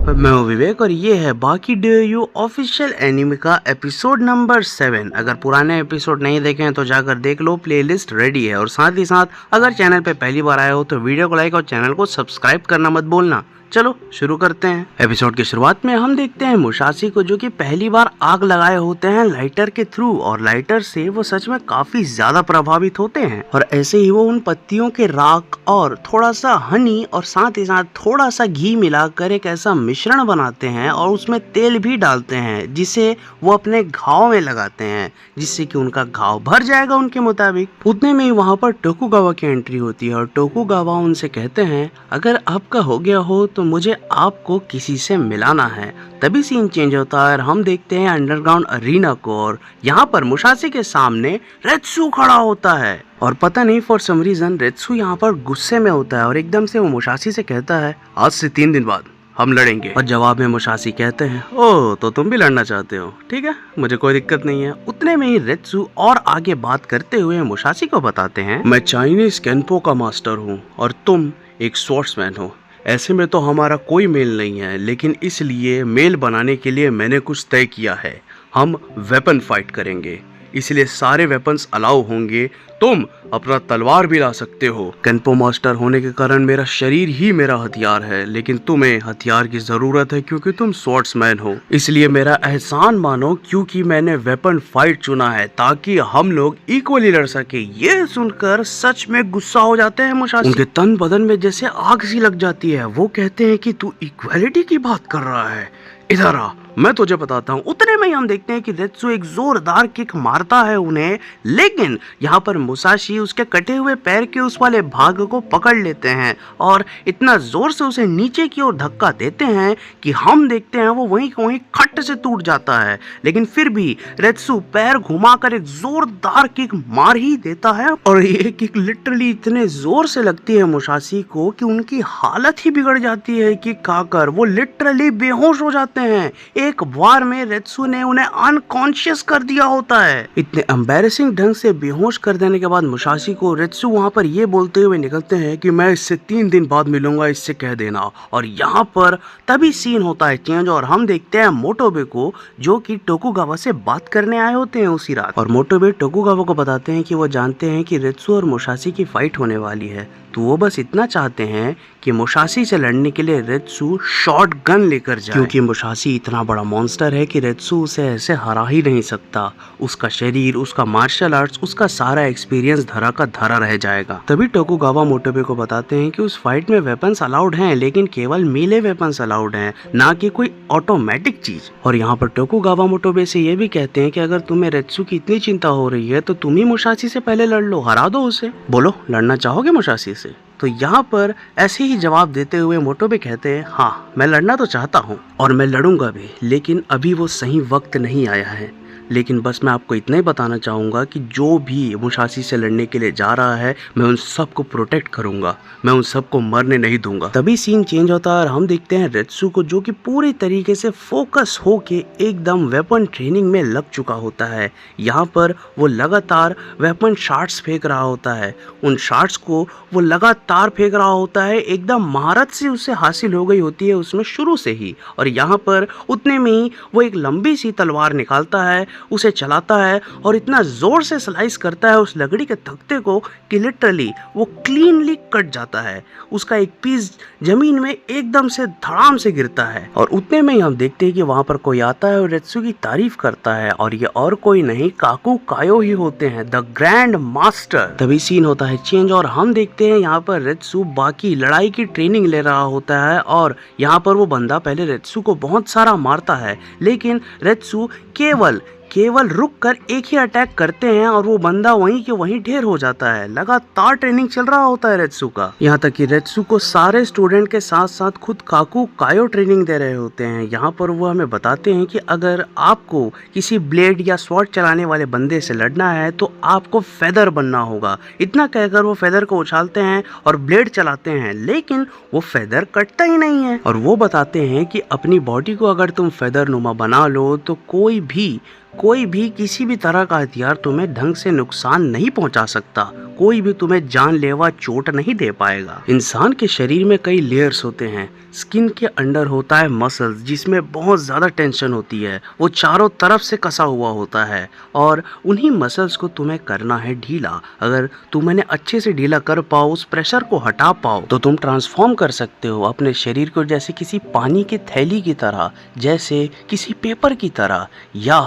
मैं हूँ विवेक और ये है बाकी डू ऑफिशियल एनिमे का एपिसोड नंबर 7। अगर पुराने एपिसोड नहीं देखे हैं तो जाकर देख लो, प्लेलिस्ट रेडी है। और साथ ही साथ अगर चैनल पे पहली बार आए हो तो वीडियो को लाइक और चैनल को सब्सक्राइब करना मत भूलना। चलो शुरू करते हैं। एपिसोड की शुरुआत में हम देखते हैं मुसाशी को, जो कि पहली बार आग लगाए होते हैं लाइटर के थ्रू, और लाइटर से वो सच में काफी ज्यादा प्रभावित होते हैं। और ऐसे ही वो उन पत्तियों के राख और थोड़ा सा हनी और साथ ही साथ थोड़ा सा घी मिलाकर एक ऐसा मिश्रण बनाते हैं और उसमें तेल भी डालते हैं, जिसे वो अपने घाव में लगाते हैं, जिससे कि उनका घाव भर जाएगा उनके मुताबिक। उतने में ही वहाँ पर टोकुगावा की एंट्री होती है और टोकुगावा उनसे कहते हैं, अगर आपका हो गया हो तो मुझे आपको किसी से मिलाना है। तभी सीन चेंज होता है और हम देखते हैं अंडरग्राउंड अरीना को, और यहाँ पर मुसाशी के सामने रेत्सु खड़ा होता है। और पता नहीं फॉर सम रीजन रेत्सु यहाँ पर गुस्से में होता है और एकदम से वो मुसाशी से कहता है, आज से 3 दिन बाद हम लड़ेंगे। और जवाब में मुसाशी कहते हैं, ओह तो तुम भी लड़ना चाहते हो, ठीक है, मुझे कोई दिक्कत नहीं है। उतने में ही रेत्सु और आगे बात करते हुए मुसाशी को बताते हैं, मैं चाइनीज केनपो का मास्टर हूँ और तुम एक स्वॉर्ड्समैन हो। ऐसे में तो हमारा कोई मेल नहीं है, लेकिन इसलिए मेल बनाने के लिए मैंने कुछ तय किया है। हम वेपन फाइट करेंगे, इसलिए सारे वेपन्स अलाउ होंगे। तुम अपना तलवार भी ला सकते हो। केनपो मास्टर होने के कारण मेरा शरीर ही मेरा हथियार है, लेकिन तुम्हें हथियार की जरूरत है क्योंकि तुम स्वॉर्ड्समैन हो। इसलिए मेरा एहसान मानो, क्योंकि मैंने वेपन फाइट चुना है ताकि हम लोग इक्वली लड़ सके। ये सुनकर सच में गुस्सा हो जाते हैं मुसाशी। उनके तन बदन में जैसे आग सी लग जाती है। वो कहते हैं कि तू इक्वालिटी की बात कर रहा है, इधर आ, मैं तुझे बताता हूँ। उतने में ही हम देखते हैं कि रेत्सु एक जोरदार किक मारता है उन्हें, लेकिन यहाँ पर मुसाशी उसके कटे हुए पैर के उस वाले भाग को पकड़ लेते हैं और इतना जोर से उसे नीचे की ओर धक्का देते हैं कि हम देखते हैं वो वहीं के वहीं खट से टूट जाता है। लेकिन फिर भी रेत्सु पैर घुमाकर एक जोरदार किक मार ही देता है और ये किक लिटरली इतने जोर से लगती है मुसाशी को कि उनकी हालत ही बिगड़ जाती है। किक खाकर वो लिटरली बेहोश हो जाते हैं। एक बार में रेत्सु ने उन्हें अनकॉन्शियस कर दिया होता है। इतने एम्बैरेसिंग ढंग से बेहोश कर देने के बाद मुसाशी को रेत्सु वहां पर ये बोलते हुए निकलते हैं कि मैं इससे 3 दिन बाद मिलूंगा, इससे कह देना। और यहाँ पर तभी सीन होता है चेंज और हम देखते हैं मोटोबे को, जो कि टोकुगावा से बात करने आए होते हैं उसी रात। और मोटोबे टोकुगावा को बताते हैं कि वो जानते हैं कि रेत्सु और मुसाशी की फाइट होने वाली है, तो वो बस इतना चाहते हैं कि मुसाशी से लड़ने के लिए रेत्सु शॉट गन लेकर जाए, क्योंकि मुसाशी इतना बड़ा मॉन्स्टर है कि रेत्सु उसे ऐसे हरा ही नहीं सकता। उसका शरीर, उसका मार्शल आर्ट्स, उसका सारा एक्सपीरियंस धरा का धरा रह जाएगा। तभी टोकुगावा मोटोबे को बताते हैं कि उस फाइट में वेपन्स अलाउड हैं, लेकिन केवल मीले वेपन्स अलाउड हैं, ना कि कोई ऑटोमेटिक चीज। और यहाँ पर टोकुगावा मोटोबे से ये भी कहते हैं कि अगर तुम्हें रेत्सु की इतनी चिंता हो रही है तो तुम ही मुसाशी से पहले लड़ लो, हरा दो उसे। बोलो, लड़ना चाहोगे मुसाशी से? तो यहाँ पर ऐसे ही जवाब देते हुए मोटोबे कहते हैं, हाँ मैं लड़ना तो चाहता हूँ और मैं लड़ूंगा भी, लेकिन अभी वो सही वक्त नहीं आया है। लेकिन बस मैं आपको इतना ही बताना चाहूँगा कि जो भी मुसाशी से लड़ने के लिए जा रहा है, मैं उन सबको प्रोटेक्ट करूँगा, मैं उन सबको मरने नहीं दूंगा। तभी सीन चेंज होता है और हम देखते हैं रेत्सु को, जो कि पूरी तरीके से फोकस होके एकदम वेपन ट्रेनिंग में लग चुका होता है। यहाँ पर वो लगातार वेपन शॉट्स फेंक रहा होता है। उन शॉट्स को वो लगातार फेंक रहा होता है, एकदम महारत से उसे हासिल हो गई होती है उसमें शुरू से ही। और यहाँ पर उतने में ही वो एक लंबी सी तलवार निकालता है, उसे चलाता है और इतना जोर से स्लाइस करता है उस लकड़ी के तख्ते को कि लिटरली वो क्लीनली कट जाता है। उसका एक पीस जमीन में एकदम से धड़ाम से गिरता है। और उतने में ही हम देखते हैं कि वहां पर कोई आता है और रेत्सु की तारीफ करता है, और ये और कोई नहीं काकू कायो ही होते हैं, द ग्रैंड मास्टर। तभी सीन होता है चेंज और हम देखते हैं यहाँ पर रेत्सु बाकी लड़ाई की ट्रेनिंग ले रहा होता है। और यहाँ पर वो बंदा पहले रेत्सु को बहुत सारा मारता है, लेकिन रेत्सु केवल रुककर एक ही अटैक करते हैं और वो बंदा वहीं के वहीं ढेर हो जाता है। लगातार ट्रेनिंग चल रहा होता है रेत्सु का, यहाँ तक कि रेत्सु को सारे स्टूडेंट के साथ साथ खुद काकू कायो ट्रेनिंग दे रहे होते हैं। यहाँ पर वो हमें बताते हैं कि अगर आपको किसी ब्लेड या स्वॉर्ड चलाने वाले बंदे से लड़ना है तो आपको फेदर बनना होगा। इतना कहकर वो फेदर को उछालते हैं और ब्लेड चलाते हैं, लेकिन वो फेदर कटता ही नहीं है। और वो बताते हैं कि अपनी बॉडी को अगर तुम फेदर नुमा बना लो तो कोई भी कोई भी किसी भी तरह का हथियार तुम्हें ढंग से नुकसान नहीं पहुंचा सकता, कोई भी तुम्हें जानलेवा चोट नहीं दे पाएगा। इंसान के शरीर में कई लेयर्स होते हैं। स्किन के अंडर होता है मसल्स, जिसमें बहुत ज़्यादा टेंशन होती है, वो चारों तरफ से कसा हुआ होता है और उन्हीं मसल्स को तुम्हें करना है ढीला। अगर तुम इन्हें अच्छे से ढीला कर पाओ, उस प्रेशर को हटा पाओ, तो तुम ट्रांसफॉर्म कर सकते हो अपने शरीर को, जैसे किसी पानी की थैली की तरह, जैसे किसी पेपर की तरह या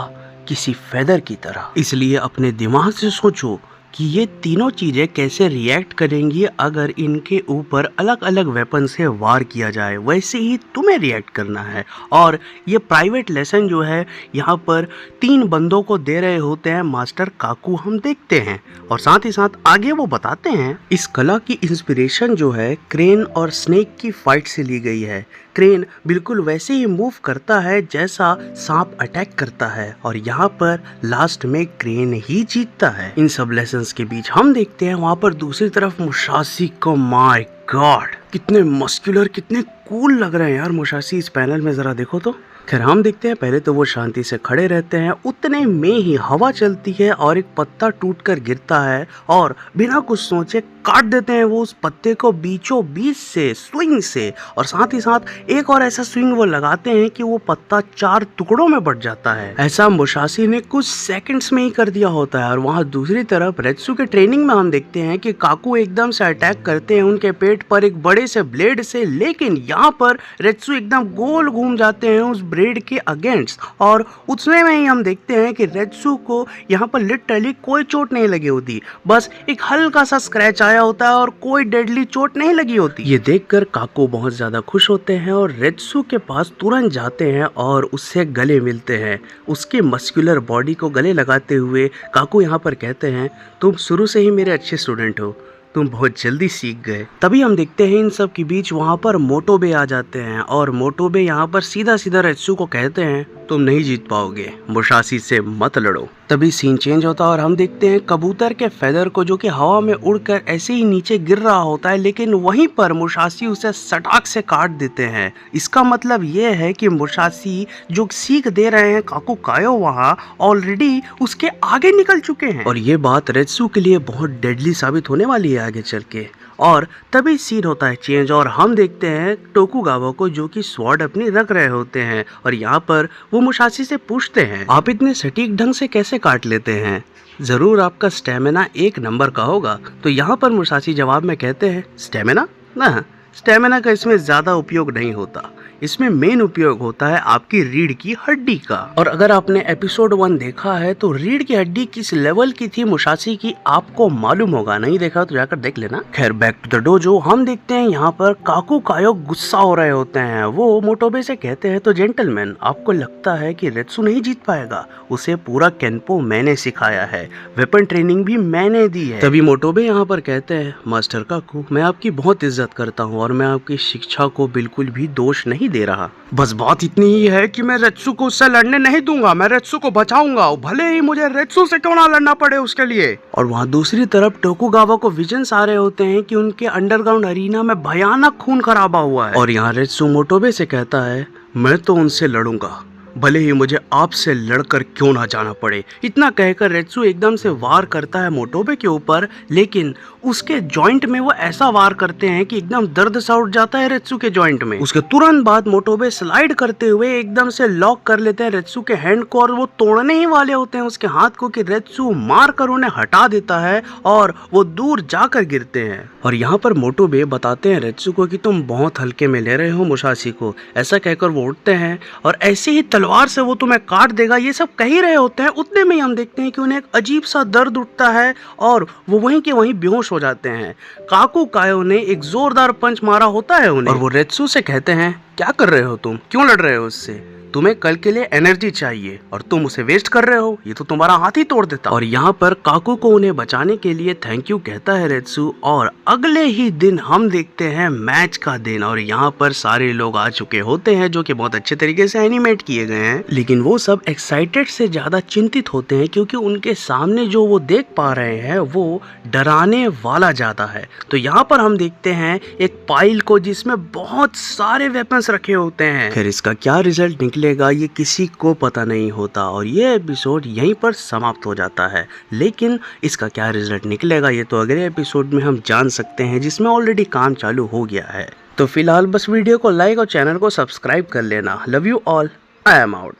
किसी फेदर की तरह। इसलिए अपने दिमाग से सोचो कि ये तीनों चीज़ें कैसे रिएक्ट करेंगी अगर इनके ऊपर अलग अलग वेपन से वार किया जाए। वैसे ही तुम्हें रिएक्ट करना है। और ये प्राइवेट लेसन जो है यहाँ पर 3 बंदों को दे रहे होते हैं मास्टर काकू, हम देखते हैं और साथ ही साथ आगे वो बताते हैं। इस कला की इंस्पिरेशन जो है क्रेन और स्नेक की फाइट से ली गई है। क्रेन बिल्कुल वैसे ही मूव करता है जैसा सांप अटैक करता है और यहाँ पर लास्ट में क्रेन ही जीतता है। इन सब लेसन्स के बीच हम देखते हैं वहाँ पर दूसरी तरफ मुसाशी को, माय गॉड कितने मस्कुलर, कितने कूल लग रहे हैं यार मुसाशी इस पैनल में, जरा देखो तो। खैर हम देखते हैं, पहले तो वो शांति से खड़े रहते हैं, उतने में ही हवा चलती है और एक पत्ता टूटकर गिरता है और बिना कुछ सोचे काट देते हैं वो उस पत्ते को बीचों बीच से, स्विंग से। और साथ ही साथ एक और ऐसा स्विंग वो लगाते हैं कि वो पत्ता 4 टुकड़ों में बट जाता है। ऐसा मुसाशी ने कुछ सेकंड्स में ही कर दिया होता है। और वहाँ दूसरी तरफ रेत्सु के ट्रेनिंग में हम देखते हैं कि काकू एकदम से अटैक करते हैं उनके पेट पर एक बड़े से ब्लेड से, लेकिन यहाँ पर रेत्सु एकदम गोल घूम जाते हैं उस ब्लेड के अगेंस्ट और उसमें ही हम देखते हैं कि रेत्सु को यहाँ पर लिटरली कोई चोट नहीं लगी होती, बस एक हल्का सा स्क्रैच आया होता है और कोई डेडली चोट नहीं लगी होती। ये देखकर काकू बहुत ज्यादा खुश होते हैं और रेत्सु के पास तुरंत जाते हैं और उससे गले मिलते हैं। उसके मस्कुलर बॉडी को गले लगाते हुए काकू यहाँ पर कहते हैं, तुम शुरू से ही मेरे अच्छे स्टूडेंट हो, तुम बहुत जल्दी सीख गए। तभी हम देखते हैं इन सब के बीच वहाँ पर मोटोबे आ जाते हैं और मोटोबे यहाँ पर सीधा सीधा रेत्सु को कहते हैं, तुम नहीं जीत पाओगे, मुसाशी से मत लड़ो। तभी सीन चेंज होता है और हम देखते हैं कबूतर के फेदर को, जो कि हवा में उड़कर ऐसे ही नीचे गिर रहा होता है, लेकिन वहीं पर मुसाशी उसे सटाक से काट देते हैं। इसका मतलब ये है कि मुसाशी जो सीख दे रहे हैं काकू कायो वहाँ ऑलरेडी उसके आगे निकल चुके हैं और ये बात रेत्सु के लिए बहुत डेडली साबित होने वाली है आगे चल के। और तभी सीन होता है चेंज और हम देखते हैं टोकुगावा को, जो कि स्वॉर्ड अपनी रख रहे होते हैं और यहाँ पर वो मुसाशी से पूछते हैं, आप इतने सटीक ढंग से कैसे काट लेते हैं, जरूर आपका स्टेमिना 1 नंबर का होगा। तो यहाँ पर मुसाशी जवाब में कहते हैं, स्टेमिना ना, स्टेमिना का इसमें ज्यादा उपयोग नहीं होता, इसमें मेन उपयोग होता है आपकी रीढ़ की हड्डी का। और अगर आपने एपिसोड 1 देखा है तो रीढ़ की हड्डी किस लेवल की थी मुसाशी की आपको मालूम होगा, नहीं देखा तो जाकर देख लेना। खैर बैक टू द डोजो, हम देखते हैं यहाँ पर काकू कायो गुस्सा हो रहे होते हैं। वो मोटोबे से कहते हैं, तो जेंटलमैन आपको लगता है कि रेत्सु नहीं जीत पाएगा, उसे पूरा केनपो मैंने सिखाया है, वेपन ट्रेनिंग भी मैंने दी है। तभी मोटोबे यहाँ पर कहते हैं, मास्टर काकू मैं आपकी बहुत इज्जत करता हूँ और मैं आपकी शिक्षा को बिल्कुल भी दोष नहीं दे रहा, बस बात इतनी ही है कि मैं रेत्सु को उससे लड़ने नहीं दूंगा, मैं रेत्सु को बचाऊंगा, भले ही मुझे रेत्सु से क्यों ना लड़ना पड़े उसके लिए। और वहाँ दूसरी तरफ टोकुगावा को विजन्स आ रहे होते हैं कि उनके अंडरग्राउंड अरीना में भयानक खून खराबा हुआ है और यहाँ रेत्सु मोटोबे से कहता है, मैं तो उनसे लड़ूंगा, भले ही मुझे आपसे लड़कर क्यों ना जाना पड़े। इतना कहकर रेत्सु एकदम से वार करता है मोटोबे के ऊपर, लेकिन उसके जॉइंट में वो ऐसा वार करते हैं कि एकदम दर्द सा उठ जाता है रेत्सु के जॉइंट में। उसके तुरंत बाद मोटोबे स्लाइड करते हुए एकदम से लॉक कर लेते हैं रेत्सु के हैंड को और वो तोड़ने ही वाले होते हैं उसके हाथ को कि रेत्सु मार कर उन्हें हटा देता है और वो दूर जाकर गिरते हैं। और यहाँ पर मोटोबे बताते हैं रेत्सु को कि तुम बहुत हल्के में ले रहे हो मुसाशी को। ऐसा कहकर वो उठते हैं और ऐसे ही तलवार से वो तुम्हें काट देगा, ये सब कह ही रहे होते हैं। उतने में हम देखते हैं कि उन्हें एक अजीब सा दर्द उठता है और वो वहीं के वहीं बेहोश हो जाते हैं। काकू कायो ने एक जोरदार पंच मारा होता है उन्हें और वो रेत्सु से कहते हैं, क्या कर रहे हो तुम, क्यों लड़ रहे हो उससे, तुम्हें कल के लिए एनर्जी चाहिए और तुम उसे वेस्ट कर रहे हो, ये तो तुम्हारा हाथ ही तोड़ देता। और यहाँ पर काकू को उन्हें बचाने के लिए थैंक यू कहता है रेत्सु। और अगले ही दिन हम देखते हैं मैच का दिन और यहाँ पर सारे लोग आ चुके होते हैं जो कि बहुत अच्छे तरीके से एनिमेट किए गए हैं, लेकिन वो सब एक्साइटेड से ज्यादा चिंतित होते हैं क्योंकि उनके सामने जो वो देख पा रहे हैं वो डराने वाला ज्यादा है। तो यहाँ पर हम देखते हैं एक पाइल को जिसमें बहुत सारे वेपन्स रखे होते हैं। फिर इसका क्या रिजल्ट निकले निकलेगा ये किसी को पता नहीं होता और ये एपिसोड यहीं पर समाप्त हो जाता है। लेकिन इसका क्या रिजल्ट निकलेगा ये तो अगले एपिसोड में हम जान सकते हैं, जिसमें ऑलरेडी काम चालू हो गया है। तो फिलहाल बस वीडियो को लाइक और चैनल को सब्सक्राइब कर लेना। Love you all, I am out.